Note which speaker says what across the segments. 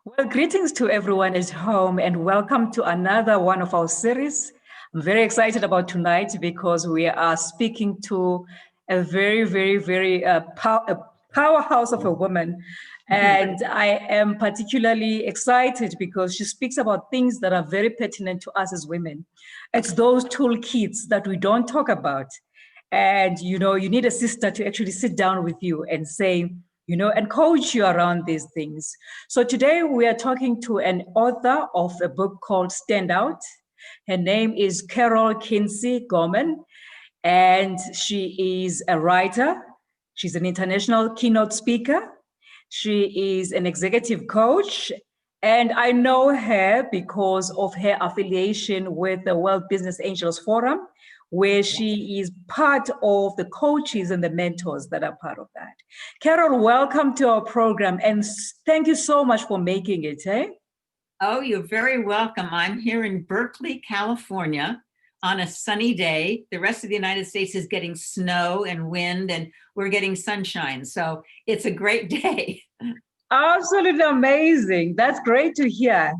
Speaker 1: Well, greetings to everyone at home and welcome to another one of our series. I'm very excited about tonight because we are speaking to a very, very, very powerhouse of a woman. And I am particularly excited because she speaks about things that are very pertinent to us as women. It's those toolkits that we don't talk about. And, you need a sister to actually sit down with you and say, and coach you around these things. So today we are talking to an author of a book called Stand Out. Her name is Carol Kinsey Gorman, and she is a writer. She's an international keynote speaker. She is an executive coach, and I know her because of her affiliation with the World Business Angels Forum, where she is part of the coaches and the mentors that are part of that. Carol, welcome to our program, and thank you so much for making it.
Speaker 2: Oh, you're very welcome. I'm here in Berkeley, California on a sunny day. The rest of the United States is getting snow and wind, and we're getting sunshine. So it's a great day.
Speaker 1: Absolutely amazing. That's great to hear.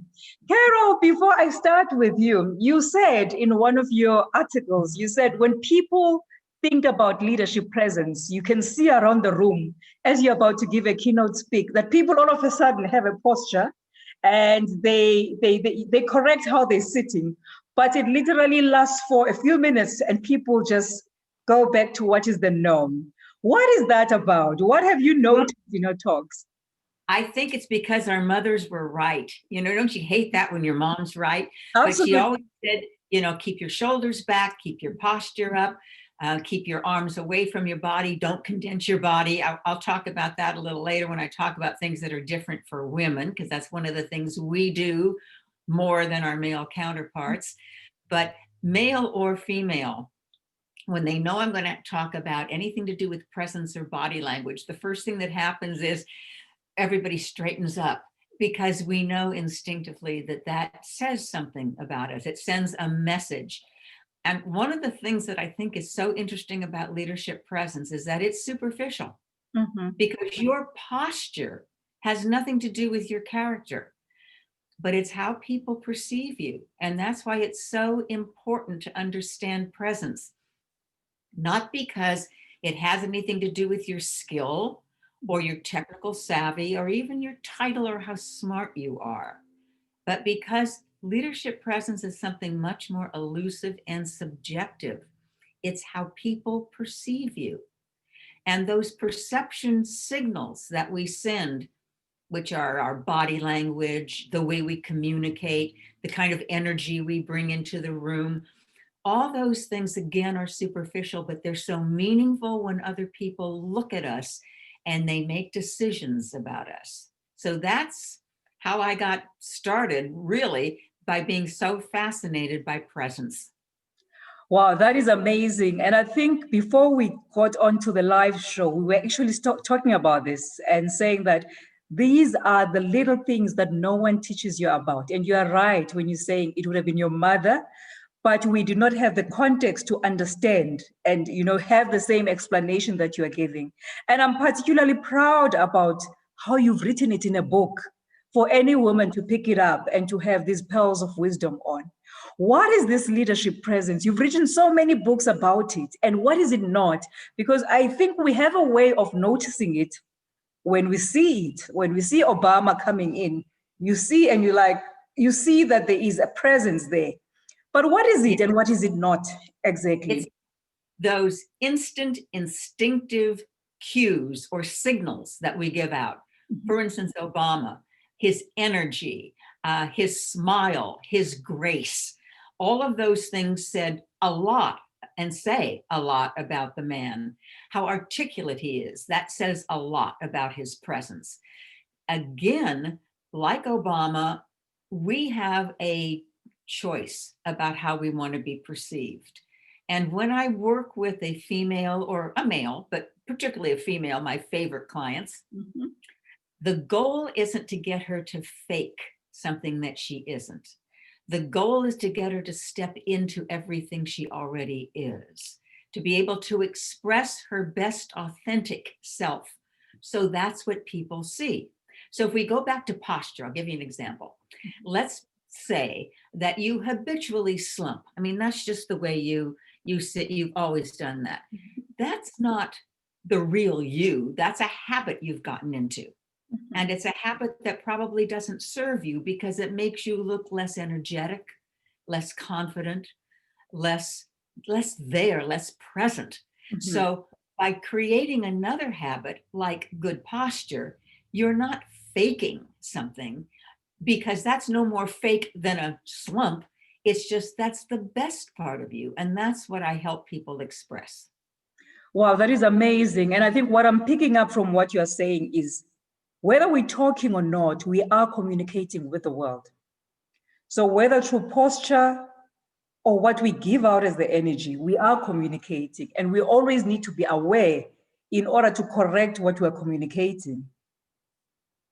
Speaker 1: Carol, before I start with you, you said in one of your articles, you said when people think about leadership presence, you can see around the room as you're about to give a keynote speak that people all of a sudden have a posture and they correct how they're sitting, but it literally lasts for a few minutes and people just go back to what is the norm. What is that about? What have you noticed in your talks?
Speaker 2: I think it's because our mothers were right. Don't you hate that when your mom's right?
Speaker 1: Absolutely.
Speaker 2: But she always said, keep your shoulders back, keep your posture up, keep your arms away from your body, don't condense your body. I'll talk about that a little later when I talk about things that are different for women, because that's one of the things we do more than our male counterparts. But male or female, when they know I'm going to talk about anything to do with presence or body language, the first thing that happens is everybody straightens up, because we know instinctively that that says something about us. It sends a message. And one of the things that I think is so interesting about leadership presence is that it's superficial, because your posture has nothing to do with your character, but it's how people perceive you. And that's why it's so important to understand presence, not because it has anything to do with your skill or your technical savvy or even your title or how smart you are, but because leadership presence is something much more elusive and subjective. It's how people perceive you. And those perception signals that we send, which are our body language, the way we communicate, the kind of energy we bring into the room, all those things, again, are superficial, but they're so meaningful when other people look at us and they make decisions about us. So that's how I got started, really, by being so fascinated by presence.
Speaker 1: Wow, that is amazing. And I think before we got onto the live show, we were actually talking about this and saying that these are the little things that no one teaches you about. And you are right when you're saying it would have been your mother, but we do not have the context to understand and have the same explanation that you are giving. And I'm particularly proud about how you've written it in a book for any woman to pick it up and to have these pearls of wisdom on. What is this leadership presence? You've written so many books about it, and what is it not? Because I think we have a way of noticing it when we see it. When we see Obama coming in, you see and you see that there is a presence there. But what is it and what is it not exactly?
Speaker 2: It's those instant, instinctive cues or signals that we give out. For instance, Obama, his energy, his smile, his grace, all of those things said a lot and say a lot about the man. How articulate he is, that says a lot about his presence. Again, like Obama, we have a choice about how we want to be perceived. And when I work with a female or a male, but particularly a female, my favorite clients, the goal isn't to get her to fake something that she isn't. The goal is to get her to step into everything she already is, to be able to express her best authentic self. So that's what people see. So if we go back to posture, I'll give you an example. Let's say that you habitually slump. I mean, that's just the way you sit. You've always done that. That's not the real you. That's a habit you've gotten into. And it's a habit that probably doesn't serve you because it makes you look less energetic, less confident, less there, less present. So by creating another habit like good posture, you're not faking something, because that's no more fake than a slump. It's just that's the best part of you. And that's what I help people express.
Speaker 1: Wow, that is amazing. And I think what I'm picking up from what you're saying is whether we're talking or not, we are communicating with the world. So whether through posture or what we give out as the energy, we are communicating. And we always need to be aware in order to correct what we're communicating.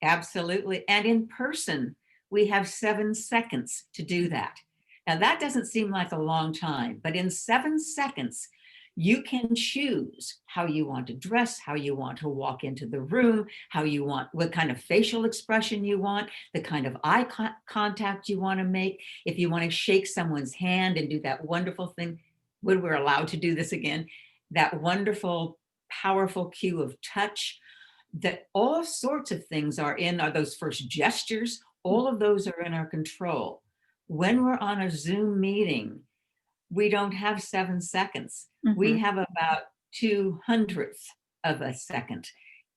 Speaker 2: Absolutely. And in person, we have 7 seconds to do that. Now, that doesn't seem like a long time, but in 7 seconds, you can choose how you want to dress, how you want to walk into the room, how you want, what kind of facial expression you want, the kind of eye contact you want to make. If you want to shake someone's hand and do that wonderful thing, when we're allowed to do this again, that wonderful, powerful cue of touch, that all sorts of things are those first gestures, all of those are in our control. When we're on a Zoom meeting, we don't have 7 seconds. We have about 2/100th of a second.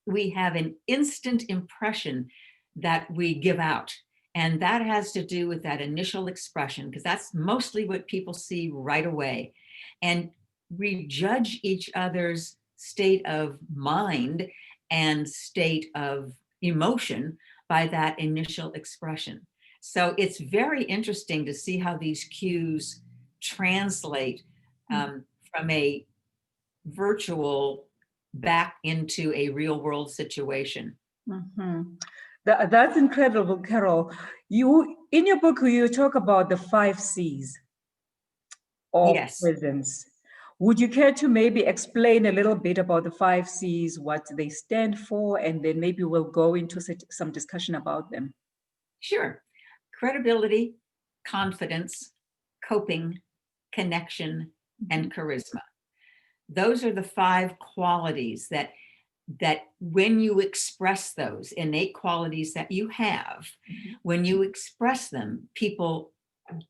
Speaker 2: We have an instant impression that we give out. And that has to do with that initial expression, because that's mostly what people see right away. And we judge each other's state of mind and state of emotion by that initial expression. So it's very interesting to see how these cues translate from a virtual back into a real world situation.
Speaker 1: That's incredible, Carol. You, in your book, you talk about the 5 C's of presence. Would you care to maybe explain a little bit about the 5 C's, what they stand for, and then maybe we'll go into some discussion about them?
Speaker 2: Sure. Credibility, confidence, coping, connection, and charisma. Those are the 5 qualities that when you express those innate qualities that you have, when you express them, people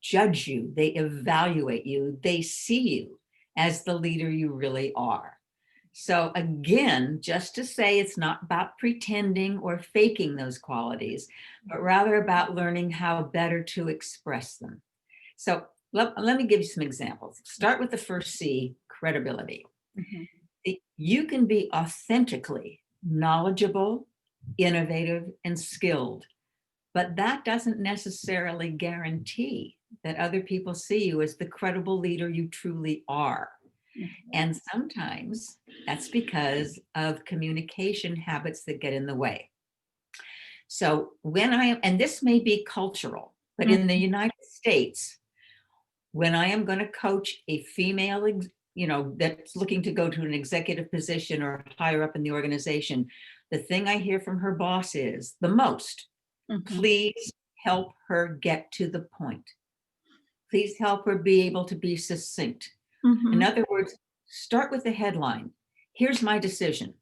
Speaker 2: judge you, they evaluate you, they see you as the leader you really are. So again, just to say, it's not about pretending or faking those qualities, but rather about learning how better to express them. So let me give you some examples. Start with the first C, credibility. You can be authentically knowledgeable, innovative, and skilled, but that doesn't necessarily guarantee that other people see you as the credible leader you truly are. And sometimes that's because of communication habits that get in the way. So and this may be cultural, but in the United States, when I am going to coach a female, that's looking to go to an executive position or higher up in the organization, the thing I hear from her boss is the most, please help her get to the point. Please help her be able to be succinct. In other words, start with the headline. Here's my decision.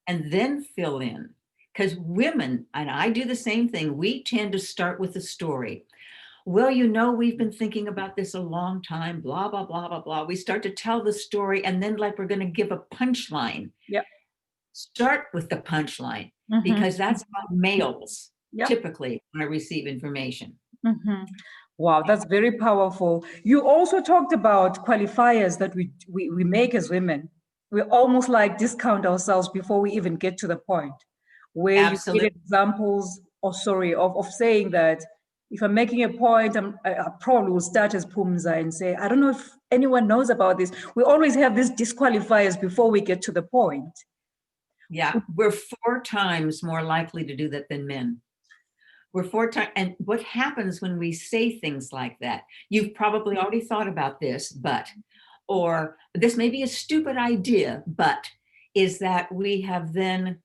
Speaker 2: And then fill in. Because women, and I do the same thing, we tend to start with the story. Well, we've been thinking about this a long time, blah, blah, blah, blah, blah. We start to tell the story, and then like we're going to give a punchline. Start with the punchline, because that's how males typically want to receive information.
Speaker 1: Wow, that's very powerful. You also talked about qualifiers that we make as women. We almost like discount ourselves before we even get to the point, where you give examples of saying that if I'm making a point, I probably will start as Pumza and say, I don't know if anyone knows about this. We always have these disqualifiers before we get to the point.
Speaker 2: Yeah, we're 4 times more likely to do that than men. We're 4 times. And what happens when we say things like that? You've probably already thought about this, or this may be a stupid idea, but is that we have then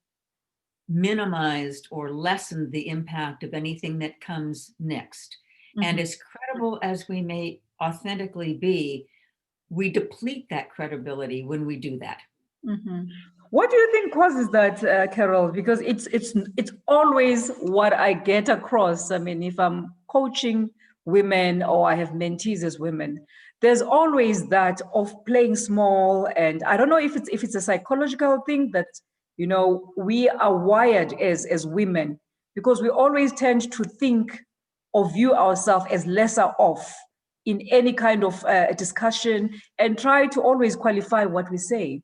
Speaker 2: minimized or lessened the impact of anything that comes next. And as credible as we may authentically be, we deplete that credibility when we do that.
Speaker 1: What do you think causes that, Carol? Because it's always what I get across. I mean, if I'm coaching women or I have mentees as women, there's always that of playing small. And I don't know if it's a psychological thing that, you know, we are wired as women, because we always tend to think or view ourselves as lesser off in any kind of discussion, and try to always qualify what we say.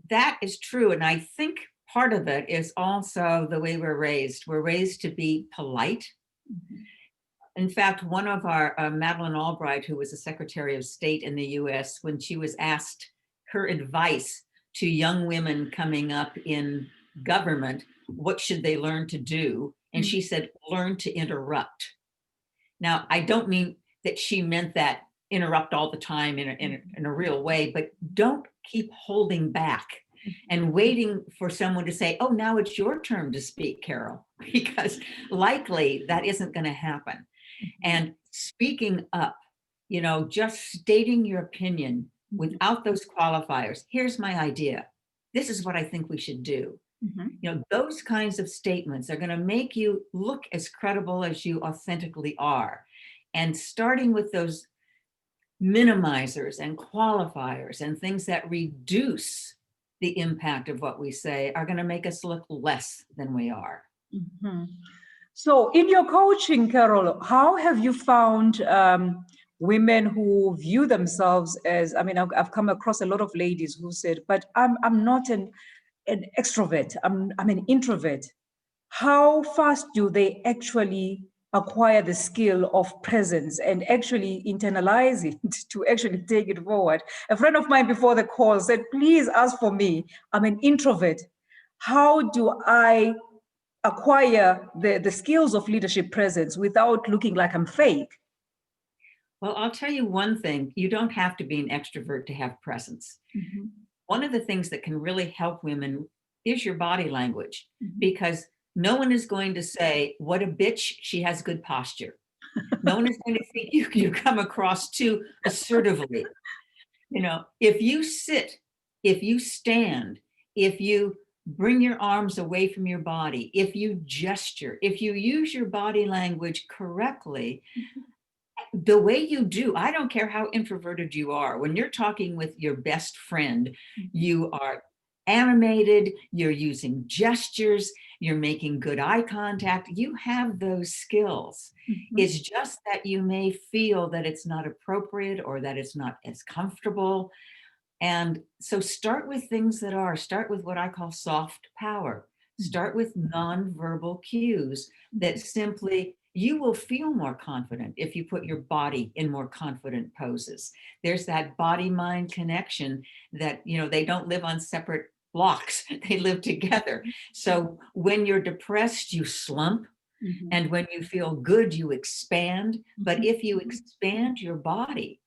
Speaker 2: That is true. And I think part of it is also the way we're raised. We're raised to be polite. In fact, one of our, Madeleine Albright, who was the Secretary of State in the US, when she was asked her advice to young women coming up in government, what should they learn to do? And she said, learn to interrupt. Now, I don't mean that she meant that interrupt all the time in a real way, but don't keep holding back and waiting for someone to say, oh, now it's your turn to speak, Carol, because likely that isn't going to happen. And speaking up, you know, just stating your opinion without those qualifiers. Here's my idea. This is what I think we should do. You know, those kinds of statements are going to make you look as credible as you authentically are. And starting with those minimizers and qualifiers and things that reduce the impact of what we say are going to make us look less than we are.
Speaker 1: So in your coaching, Carol, how have you found women who view themselves as, I mean, I've come across a lot of ladies who said, but I'm not an extrovert, I'm an introvert. How fast do they actually acquire the skill of presence and actually internalize it to actually take it forward? A friend of mine before the call said, please ask for me, I'm an introvert. How do I acquire the skills of leadership presence without looking like I'm fake?
Speaker 2: Well, I'll tell you one thing, you don't have to be an extrovert to have presence. One of the things that can really help women is your body language, because no one is going to say, what a bitch, she has good posture. No one is going to think you come across too assertively. You know, if you sit, if you stand, if you bring your arms away from your body, if you gesture, if you use your body language correctly, the way you do, I don't care how introverted you are, when you're talking with your best friend, you are animated, you're using gestures, you're making good eye contact, you have those skills. It's just that you may feel that it's not appropriate or that it's not as comfortable. And so start with things that are, start with what I call soft power. Start with nonverbal cues that simply, you will feel more confident if you put your body in more confident poses. There's that body-mind connection that, you know, they don't live on separate blocks, they live together. So when you're depressed, you slump. And when you feel good, you expand. But if you expand your body,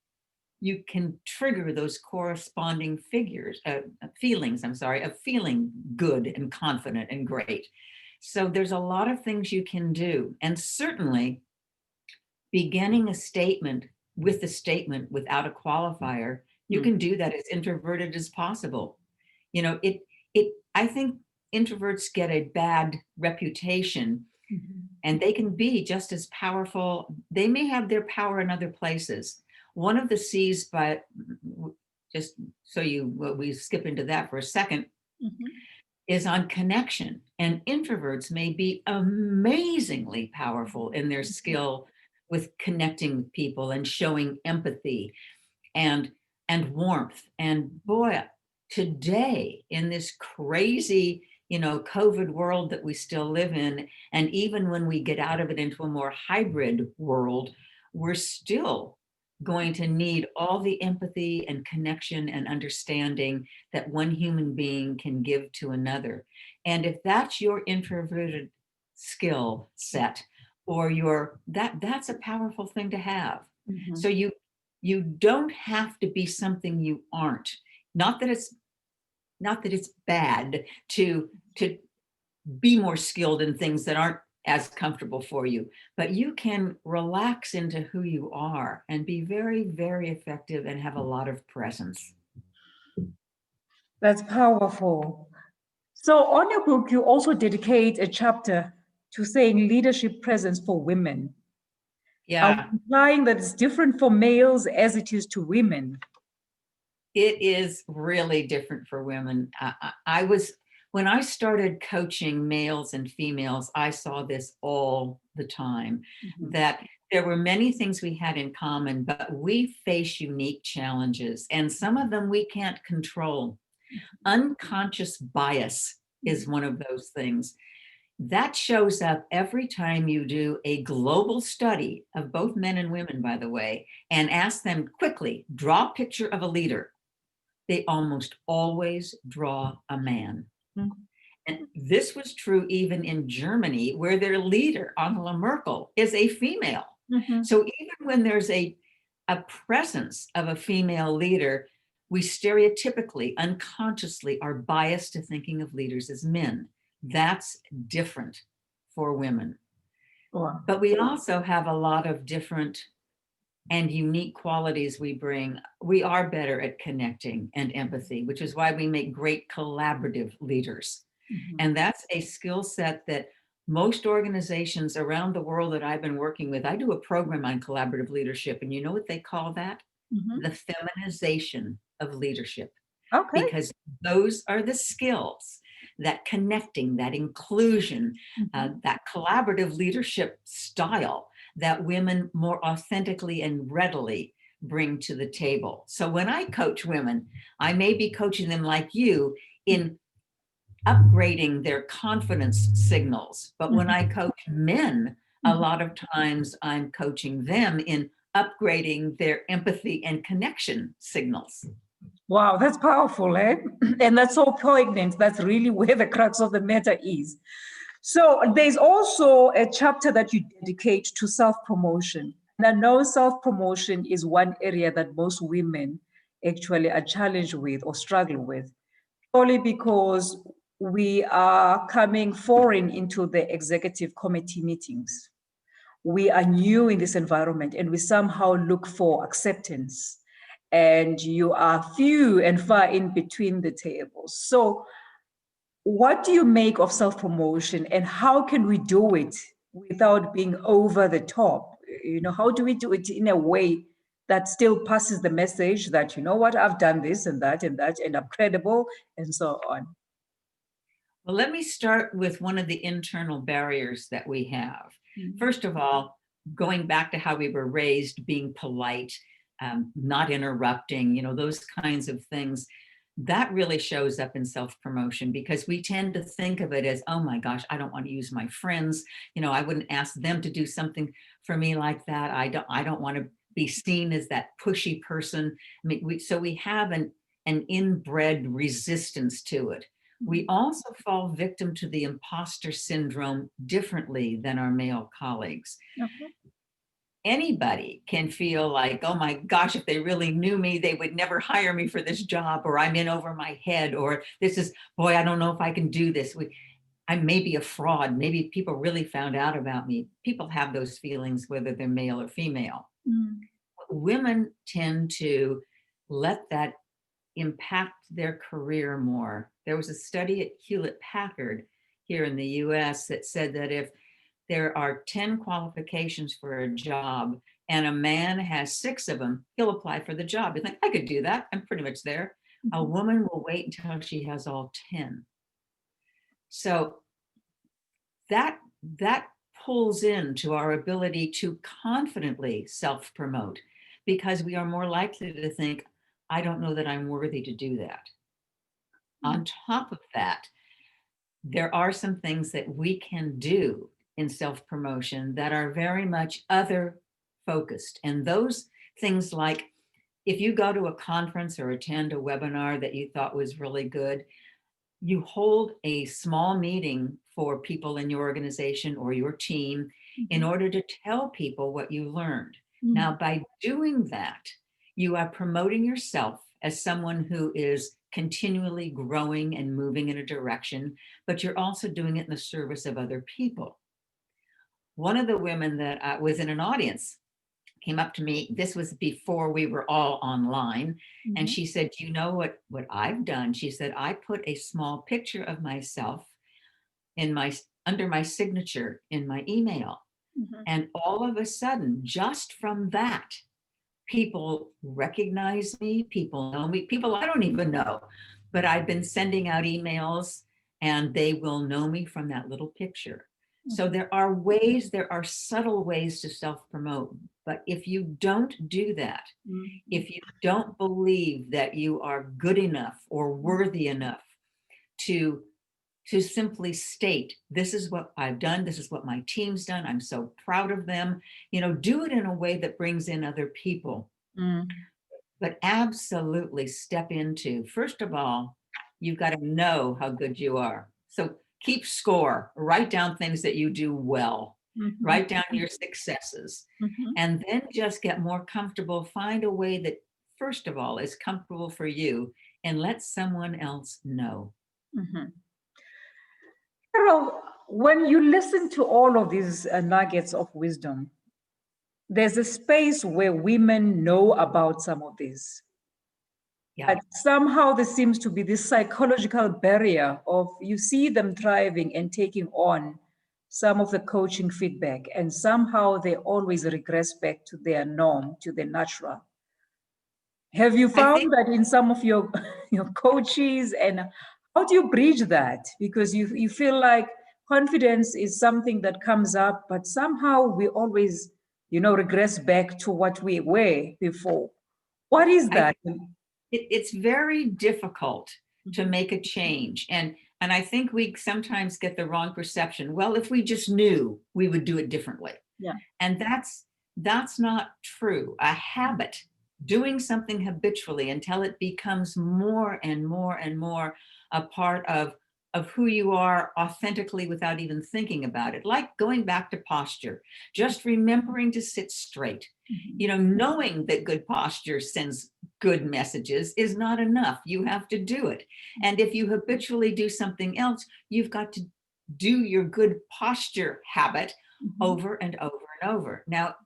Speaker 2: you can trigger those corresponding feelings of feeling good and confident and great. So there's a lot of things you can do. And certainly beginning a statement with a statement without a qualifier, you can do that as introverted as possible. You know, I think introverts get a bad reputation, and they can be just as powerful. They may have their power in other places. One of the C's, but just so we skip into that for a second, is on connection. And introverts may be amazingly powerful in their skill with connecting with people and showing empathy and warmth. And boy, today in this crazy, you know, COVID world that we still live in, and even when we get out of it into a more hybrid world, we're still going to need all the empathy and connection and understanding that one human being can give to another. And if that's your introverted skill set, or that's a powerful thing to have. So you don't have to be something you aren't. Not that it's bad to be more skilled in things that aren't as comfortable for you, but you can relax into who you are and be very, very effective and have a lot of presence.
Speaker 1: That's powerful. So on your book, you also dedicate a chapter to saying leadership presence for women.
Speaker 2: Yeah.
Speaker 1: Implying that it's different for males as it is to women.
Speaker 2: It is really different for women. When I started coaching males and females, I saw this all the time, that there were many things we had in common, but we face unique challenges, and some of them we can't control. Unconscious bias is one of those things. That shows up every time you do a global study of both men and women, by the way, and ask them quickly, draw a picture of a leader. They almost always draw a man. And this was true even in Germany, where their leader, Angela Merkel, is a female. So even when there's a presence of a female leader, we stereotypically, unconsciously are biased to thinking of leaders as men. That's different for women.
Speaker 1: Wow.
Speaker 2: But we also have a lot of different and unique qualities we bring. We are better at connecting and empathy, which is why we make great collaborative leaders. And that's a skill set that most organizations around the world that I've been working with, I do a program on collaborative leadership, and you know what they call that? The feminization of leadership.
Speaker 1: Okay.
Speaker 2: Because those are the skills, that connecting, that inclusion, that collaborative leadership style that women more authentically and readily bring to the table. So when I coach women, I may be coaching them like you in upgrading their confidence signals. But when I coach men, a lot of times I'm coaching them in upgrading their empathy and connection signals.
Speaker 1: Wow, that's powerful, eh? And that's so poignant. That's really where the crux of the matter is. So there's also a chapter that you dedicate to self-promotion. And I know self-promotion is one area that most women actually are challenged with or struggle with, only because we are coming foreign into the executive committee meetings. We are new in this environment and we somehow look for acceptance. And you are few and far in between the tables. So what do you make of self-promotion and how can we do it without being over the top? You know, how do we do it in a way that still passes the message that, you know what, I've done this and that and that, and I'm credible and so on?
Speaker 2: Well, let me start with one of the internal barriers that we have. First of all, going back to how we were raised, being polite, not interrupting, you know, those kinds of things, that really shows up in self-promotion because we tend to think of it as, oh my gosh, I don't want to use my friends. You know, I wouldn't ask them to do something for me like that. I don't want to be seen as that pushy person. I mean, so we have an inbred resistance to it. We also fall victim to the imposter syndrome differently than our male colleagues. Anybody can feel like, oh my gosh, if they really knew me, they would never hire me for this job, or I'm in over my head, or this is, boy, I don't know if I can do this. I may be a fraud. Maybe people really found out about me. People have those feelings, whether they're male or female. Women tend to let that impact their career more. There was a study at Hewlett-Packard here in the US that said that if there are 10 qualifications for a job and a man has 6 of them, he'll apply for the job. You think, I could do that. I'm pretty much there. A woman will wait until she has all 10. So that pulls into our ability to confidently self-promote because we are more likely to think, I don't know that I'm worthy to do that. On top of that, there are some things that we can do in self-promotion that are very much other focused. And those things, like if you go to a conference or attend a webinar that you thought was really good, you hold a small meeting for people in your organization or your team in order to tell people what you learned. Now, by doing that, you are promoting yourself as someone who is continually growing and moving in a direction, but you're also doing it in the service of other people. One of the women that was in an audience came up to me. This was before we were all online. And she said, you know what I've done? She said, I put a small picture of myself under my signature in my email. And all of a sudden, just from that, people recognize me, people know me, people I don't even know, but I've been sending out emails and they will know me from that little picture. So there are ways, there are subtle ways to self-promote, but if you don't do that, if you don't believe that you are good enough or worthy enough to simply state, this is what I've done, this is what my team's done, I'm so proud of them, do it in a way that brings in other people. But absolutely step into, first of all, you've got to know how good you are. So keep score, write down things that you do well, write down your successes, and then just get more comfortable. Find a way that, first of all, is comfortable for you, and let someone else know.
Speaker 1: Carol, when you listen to all of these nuggets of wisdom, there's a space where women know about some of this. But somehow there seems to be this psychological barrier of you see them thriving and taking on some of the coaching feedback, and somehow they always regress back to their norm, to their natural. Have you found that in some of your coaches, and how do you bridge that? Because you feel like confidence is something that comes up, but somehow we always, regress back to what we were before. What is that?
Speaker 2: It's very difficult to make a change. And I think we sometimes get the wrong perception. Well, if we just knew, we would do it differently.
Speaker 1: Yeah.
Speaker 2: And that's not true. A habit, doing something habitually until it becomes more and more and more a part of who you are authentically without even thinking about it. Like going back to posture, just remembering to sit straight. Knowing that good posture sends good messages is not enough. You have to do it. And if you habitually do something else, you've got to do your good posture habit over and over and over. Now,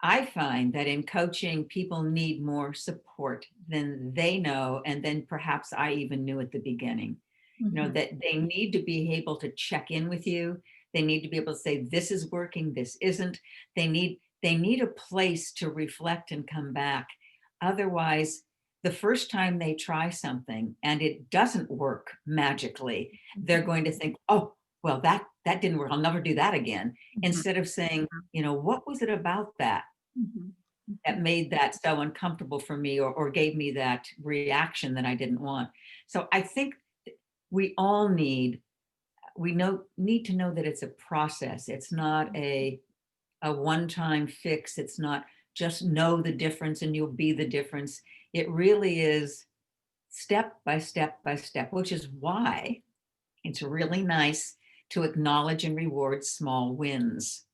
Speaker 2: I find that in coaching, people need more support than they know, and then perhaps I even knew at the beginning. That they need to be able to check in with you. They need to be able to say, this is working, this isn't. They need a place to reflect and come back. Otherwise, the first time they try something and it doesn't work magically, they're going to think, oh, well, that didn't work, I'll never do that again. Instead of saying, what was it about that that made that so uncomfortable for me, or gave me that reaction that I didn't want? So I think we all need to know that it's a process. It's not a one-time fix. It's not just know the difference and you'll be the difference. It really is step by step by step, which is why it's really nice to acknowledge and reward small wins.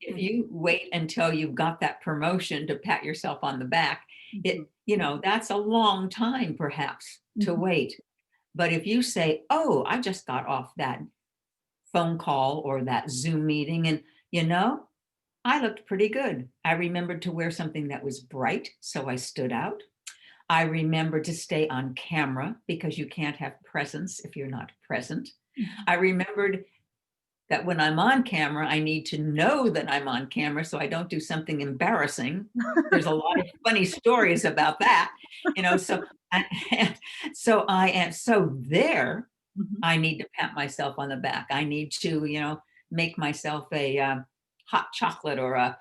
Speaker 2: If you wait until you've got that promotion to pat yourself on the back, that's a long time perhaps to wait. But if you say, oh, I just got off that phone call or that Zoom meeting, and I looked pretty good. I remembered to wear something that was bright, so I stood out. I remembered to stay on camera, because you can't have presence if you're not present. I remembered that when I'm on camera, I need to know that I'm on camera so I don't do something embarrassing. There's a lot of funny stories about that, so I am there. I need to pat myself on the back. I need to, make myself a hot chocolate or a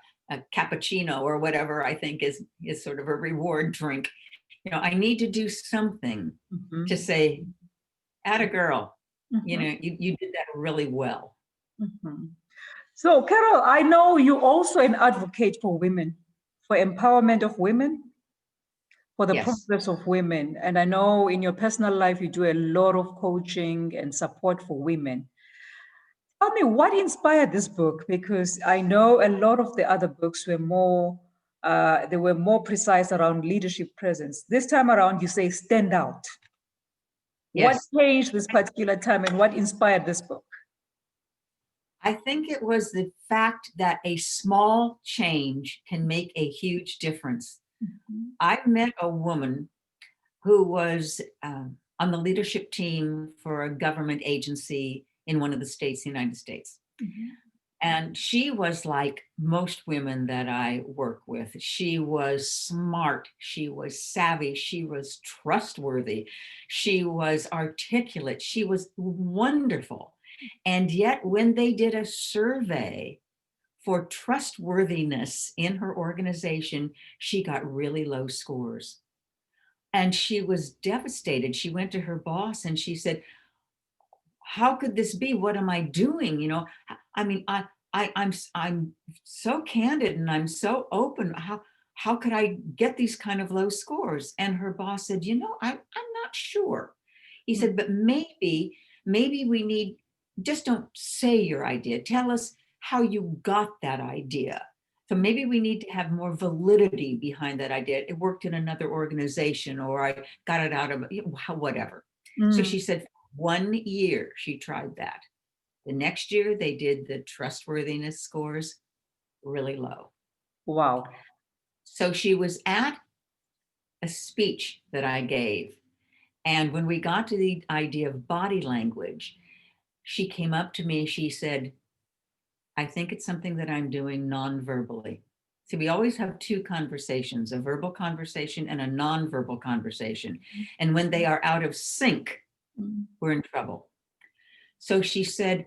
Speaker 2: cappuccino or whatever I think is sort of a reward drink. I need to do something to say, atta girl, you did that really well.
Speaker 1: So, Carol, I know you're also an advocate for women, for empowerment of women, for the progress of women. And I know in your personal life, you do a lot of coaching and support for women. Tell me, what inspired this book? Because I know a lot of the other books were more precise around leadership presence. This time around, you say stand out. What
Speaker 2: Yes.
Speaker 1: changed this particular time and what inspired this book?
Speaker 2: I think it was the fact that a small change can make a huge difference. I met a woman who was on the leadership team for a government agency in one of the states, the United States. And she was like most women that I work with. She was smart, she was savvy, she was trustworthy, she was articulate, she was wonderful. And yet, when they did a survey for trustworthiness in her organization, she got really low scores. And she was devastated. She went to her boss and she said, how could this be? What am I doing? You know, I mean, I'm so candid and I'm so open. How could I get these kind of low scores? And her boss said, you know, I'm not sure. He said, but maybe we need, just don't say your idea. Tell us how you got that idea. So maybe we need to have more validity behind that idea. It worked in another organization, or I got it out of whatever. So she said, 1 year she tried that. The next year they did the trustworthiness scores really low.
Speaker 1: Wow.
Speaker 2: So she was at a speech that I gave. And when we got to the idea of body language, she came up to me, she said, I think it's something that I'm doing non-verbally. See, we always have two conversations, a verbal conversation and a non-verbal conversation. And when they are out of sync, we're in trouble. So she said,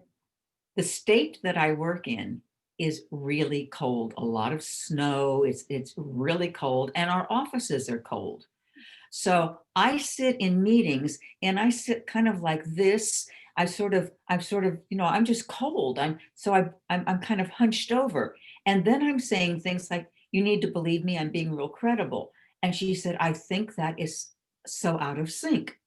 Speaker 2: the state that I work in is really cold, a lot of snow, it's really cold, and our offices are cold. So I sit in meetings and I sit kind of like this. I'm sort of, you know, I'm just cold. I'm kind of hunched over. And then I'm saying things like, you need to believe me, I'm being real credible. And she said, I think that is so out of sync.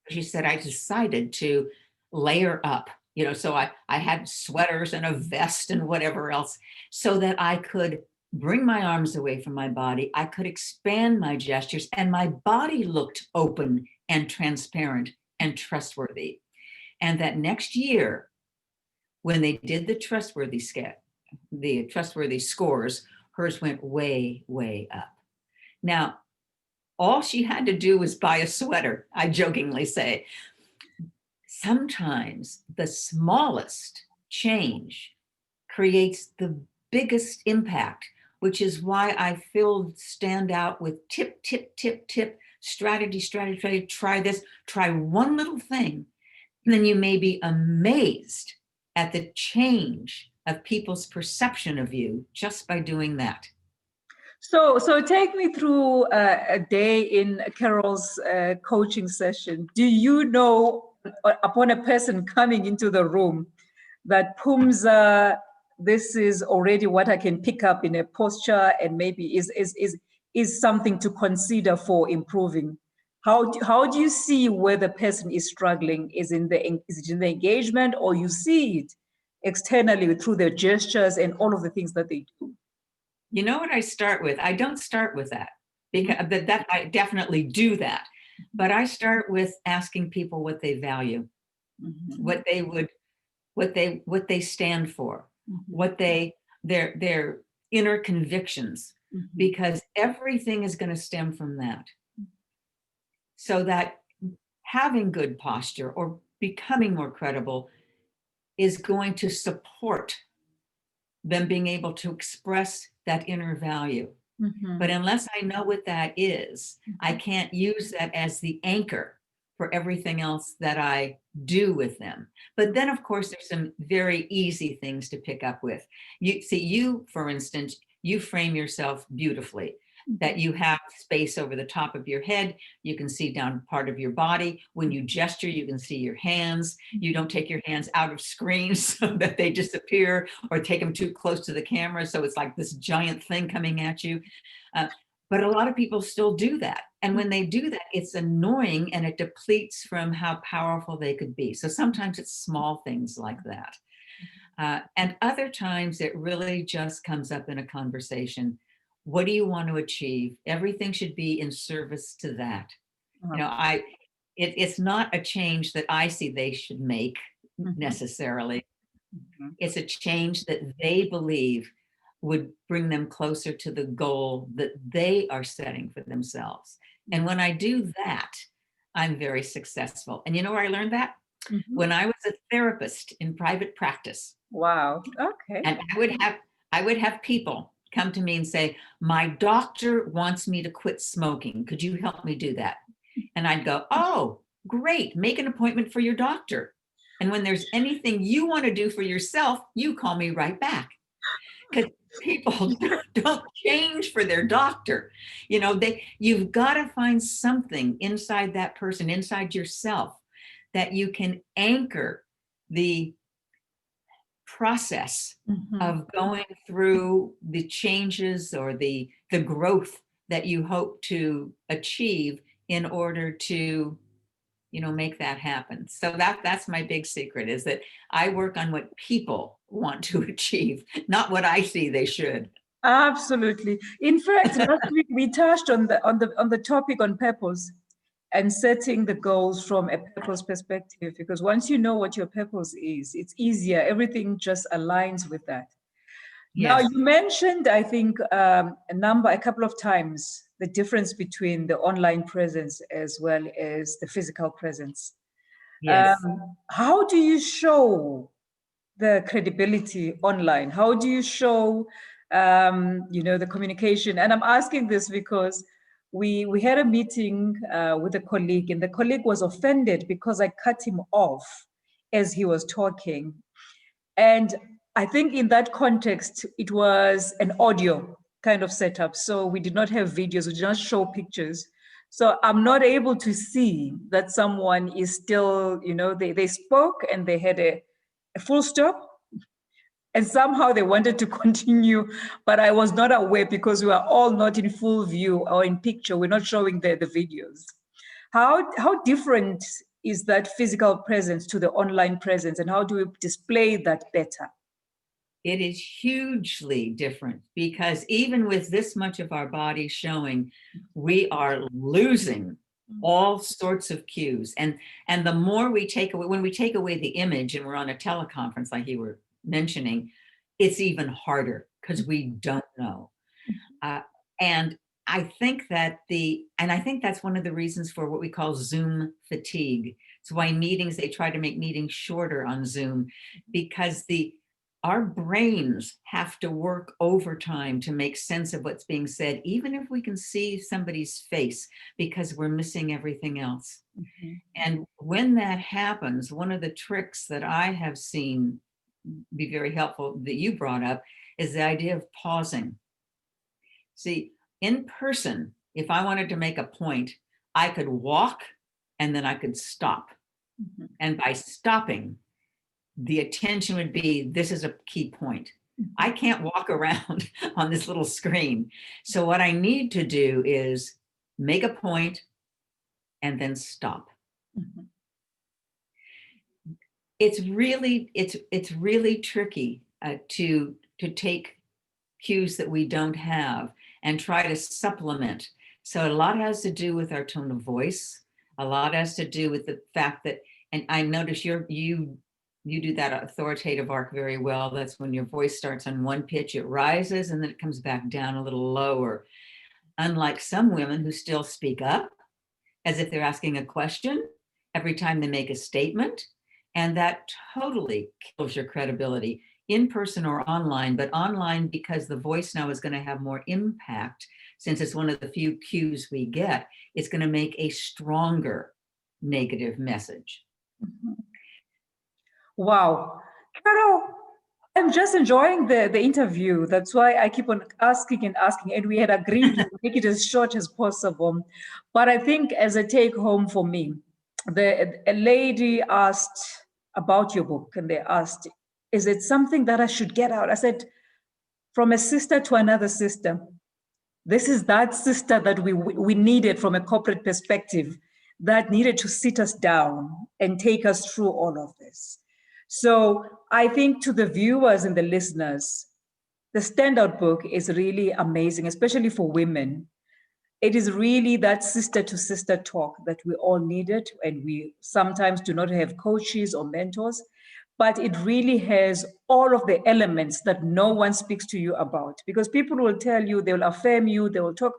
Speaker 2: She said, I decided to layer up, you know, so I had sweaters and a vest and whatever else so that I could bring my arms away from my body. I could expand my gestures and my body looked open and transparent and trustworthy. And that next year, when they did the trustworthy scores, hers went way, way up. Now, all she had to do was buy a sweater, I jokingly say. Sometimes the smallest change creates the biggest impact, which is why I feel stand out with tip, strategy, try this, try one little thing. And then you may be amazed at the change of people's perception of you just by doing that.
Speaker 1: So take me through a day in Carol's coaching session. Do you know, upon a person coming into the room, that Pumza, this is already what I can pick up in a posture and maybe is something to consider for improving? How do you see where the person is struggling? Is it in the engagement, or you see it externally through their gestures and all of the things that they do?
Speaker 2: You know what I start with? I don't start with that, because that I definitely do that. But I start with asking people what they value, what they stand for, what their inner convictions, because everything is going to stem from that. So that having good posture or becoming more credible is going to support them being able to express that inner value. But unless I know what that is, I can't use that as the anchor for everything else that I do with them. But then, of course, there's some very easy things to pick up with. You, for instance, you frame yourself beautifully, that you have space over the top of your head. You can see down part of your body. When you gesture, you can see your hands. You don't take your hands out of screen so that they disappear, or take them too close to the camera, so it's like this giant thing coming at you. But a lot of people still do that. And when they do that, it's annoying and it depletes from how powerful they could be. So sometimes it's small things like that. And other times it really just comes up in a conversation. What do you want to achieve? Everything should be in service to that. You know, it's not a change that I see they should make necessarily. It's a change that they believe would bring them closer to the goal that they are setting for themselves. And when I do that, I'm very successful. And you know where I learned that? When I was a therapist in private practice.
Speaker 1: Wow. Okay.
Speaker 2: And I would have people come to me and say, my doctor wants me to quit smoking. Could you help me do that? And I'd go, oh, great. Make an appointment for your doctor. And when there's anything you want to do for yourself, you call me right back. Because people don't change for their doctor. You know, you've got to find something inside that person, inside yourself, that you can anchor the process of going through the changes or the growth that you hope to achieve in order to, you know, make that happen. So that's my big secret, is that I work on what people want to achieve, not what I see they should.
Speaker 1: Absolutely. In fact, last week we touched on the topic on purpose and setting the goals from a purpose perspective, because once you know what your purpose is, it's easier. Everything just aligns with that. Yes. Now, you mentioned, I think, a couple of times, the difference between the online presence as well as the physical presence.
Speaker 2: Yes.
Speaker 1: How do you show the credibility online? How do you show, the communication? And I'm asking this because we had a meeting with a colleague, and the colleague was offended because I cut him off as he was talking. And I think in that context, it was an audio kind of setup. So we did not have videos, we did not show pictures. So I'm not able to see that someone is still, they spoke and they had a full stop. And somehow they wanted to continue, but I was not aware because we are all not in full view or in picture. We're not showing the videos. How different is that physical presence to the online presence, and how do we display that better?
Speaker 2: It is hugely different, because even with this much of our body showing, we are losing all sorts of cues. And the more we take away, when we take away the image and we're on a teleconference like you were mentioning, it's even harder because we don't know. And I think that's one of the reasons for what we call Zoom fatigue. It's why they try to make meetings shorter on Zoom, because our brains have to work overtime to make sense of what's being said, even if we can see somebody's face, because we're missing everything else. And when that happens, one of the tricks that I have seen be very helpful that you brought up is the idea of pausing. See, in person, if I wanted to make a point, I could walk and then I could stop. And by stopping, the attention would be, this is a key point. I can't walk around on this little screen. So what I need to do is make a point and then stop. It's really tricky to take cues that we don't have and try to supplement. So a lot has to do with our tone of voice. A lot has to do with the fact that, and I notice you do that authoritative arc very well. That's when your voice starts on one pitch, it rises, and then it comes back down a little lower. Unlike some women who still speak up as if they're asking a question every time they make a statement. And that totally kills your credibility, in person or online. But online, because the voice now is going to have more impact, since it's one of the few cues we get, it's going to make a stronger negative message.
Speaker 1: Wow. Carol, I'm just enjoying the interview. That's why I keep on asking, and we had agreed to make it as short as possible. But I think as a take home for me, a lady asked about your book, and they asked, is it something that I should get out? I said, from a sister to another sister. This is that sister that we needed from a corporate perspective, that needed to sit us down and take us through all of this. So I think to the viewers and the listeners, the Standout book is really amazing, especially for women. it is really that sister to sister talk that we all needed, and we sometimes do not have coaches or mentors, but it really has all of the elements that no one speaks to you about, because people will tell you, they will affirm you, they will talk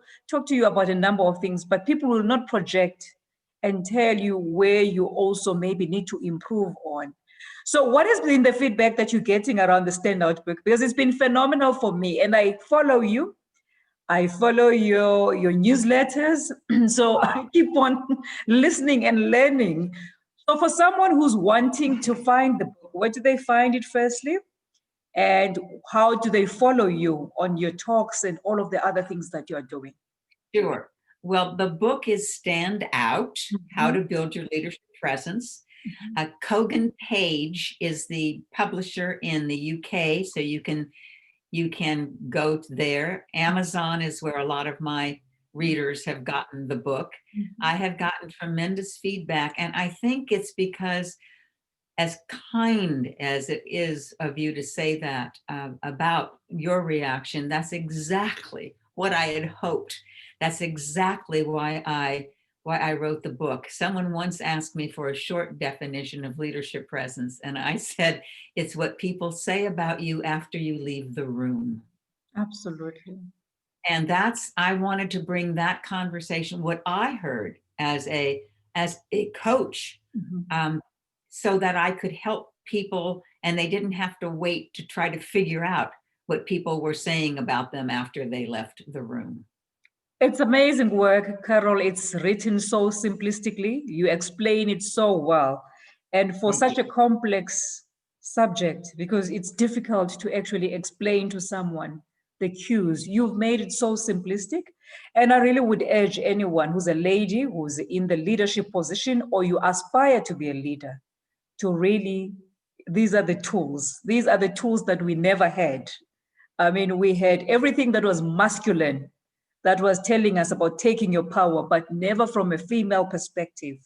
Speaker 1: to you about a number of things, but people will not project and tell you where you also maybe need to improve on. So what has been the feedback that you're getting around the Standout book? Because it's been phenomenal for me, and I follow you. I follow your newsletters. So I keep on listening and learning. So for someone who's wanting to find the book, where do they find it firstly? And how do they follow you on your talks and all of the other things that you're doing?
Speaker 2: Sure. Well, the book is Stand Out, How to Build Your Leadership Presence. Kogan Page is the publisher in the UK, so you can go there. Amazon is where a lot of my readers have gotten the book. I have gotten tremendous feedback, and I think it's because, as kind as it is of you to say that about your reaction, that's exactly what I had hoped. That's exactly why I wrote the book. Someone once asked me for a short definition of leadership presence, and I said, it's what people say about you after you leave the room.
Speaker 1: Absolutely.
Speaker 2: And I wanted to bring that conversation, what I heard as a coach, so that I could help people and they didn't have to wait to try to figure out what people were saying about them after they left the room.
Speaker 1: It's amazing work, Carol. It's written so simplistically. You explain it so well. And for such a complex subject, because it's difficult to actually explain to someone the cues, you've made it so simplistic. And I really would urge anyone who's a lady, who's in the leadership position, or you aspire to be a leader, to really, these are the tools. These are the tools that we never had. I mean, we had everything that was masculine, that was telling us about taking your power, but never from a female perspective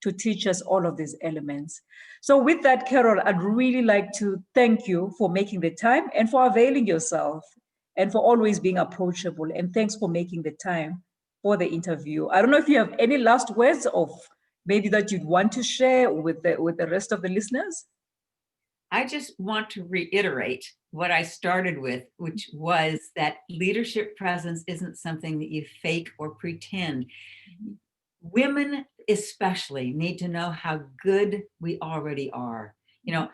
Speaker 1: to teach us all of these elements. So with that, Carol, I'd really like to thank you for making the time and for availing yourself and for always being approachable. And thanks for making the time for the interview. I don't know if you have any last words of maybe that you'd want to share with the rest of the listeners.
Speaker 2: I just want to reiterate what I started with, which was that leadership presence isn't something that you fake or pretend. Women especially need to know how good we already are, you know,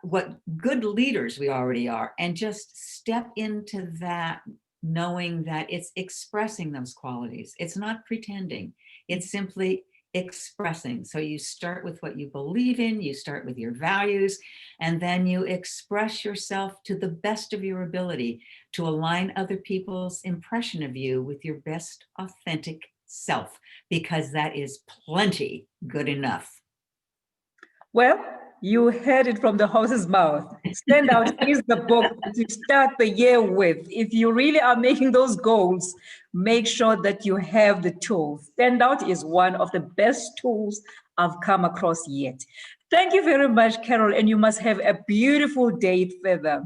Speaker 2: what good leaders we already are, and just step into that knowing that it's expressing those qualities. It's not pretending, it's simply expressing. So you start with what you believe in, you start with your values, and then you express yourself to the best of your ability to align other people's impression of you with your best authentic self, because that is plenty good enough.
Speaker 1: Well, you heard it from the horse's mouth. Stand Out is the book to start the year with. If you really are making those goals, make sure that you have the tools. Stand Out is one of the best tools I've come across yet. Thank you very much, Carol, and you must have a beautiful day further.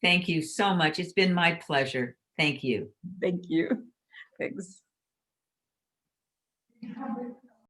Speaker 2: Thank you so much. It's been my pleasure. Thank you.
Speaker 1: Thank you. Thanks.